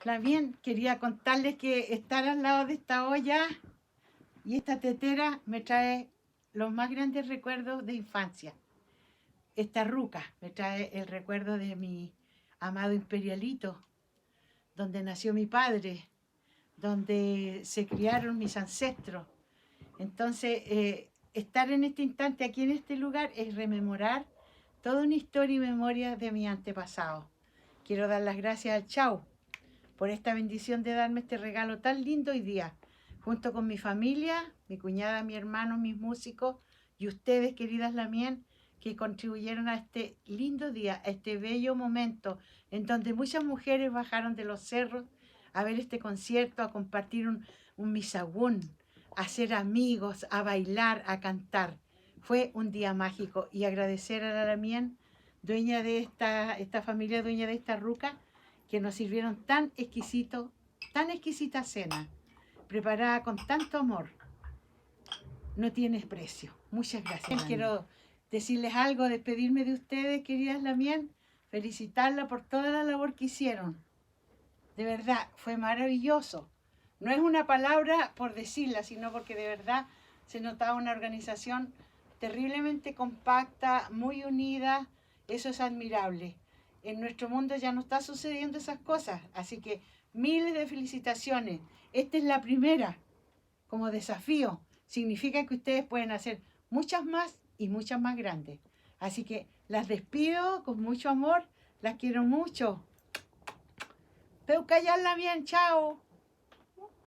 Bien, quería contarles que estar al lado de esta olla y esta tetera me trae los más grandes recuerdos de infancia. Esta ruca me trae el recuerdo de mi amado Imperialito, donde nació mi padre, donde se criaron mis ancestros. Entonces, estar en este instante aquí en este lugar es rememorar toda una historia y memoria de mi antepasado. Quiero dar las gracias al Chau por esta bendición de darme este regalo tan lindo hoy día, junto con mi familia, mi cuñada, mi hermano, mis músicos y ustedes, queridas Lamien, que contribuyeron a este lindo día, a este bello momento en donde muchas mujeres bajaron de los cerros a ver este concierto, a compartir un misagún, a ser amigos, a bailar, a cantar. Fue un día mágico y agradecer a la Lamien, dueña de esta familia, dueña de esta ruca, que nos sirvieron tan exquisita cena, preparada con tanto amor. No tiene precio. Muchas gracias. Quiero decirles algo, despedirme de ustedes, queridas Lamien, felicitarla por toda la labor que hicieron. De verdad, fue maravilloso. No es una palabra por decirla, sino porque de verdad se notaba una organización terriblemente compacta, muy unida. Eso es admirable. En nuestro mundo ya no está sucediendo esas cosas, así que miles de felicitaciones. Esta es la primera como desafío. Significa que ustedes pueden hacer muchas más y muchas más grandes. Así que las despido con mucho amor, las quiero mucho. Pero callarla bien, chao.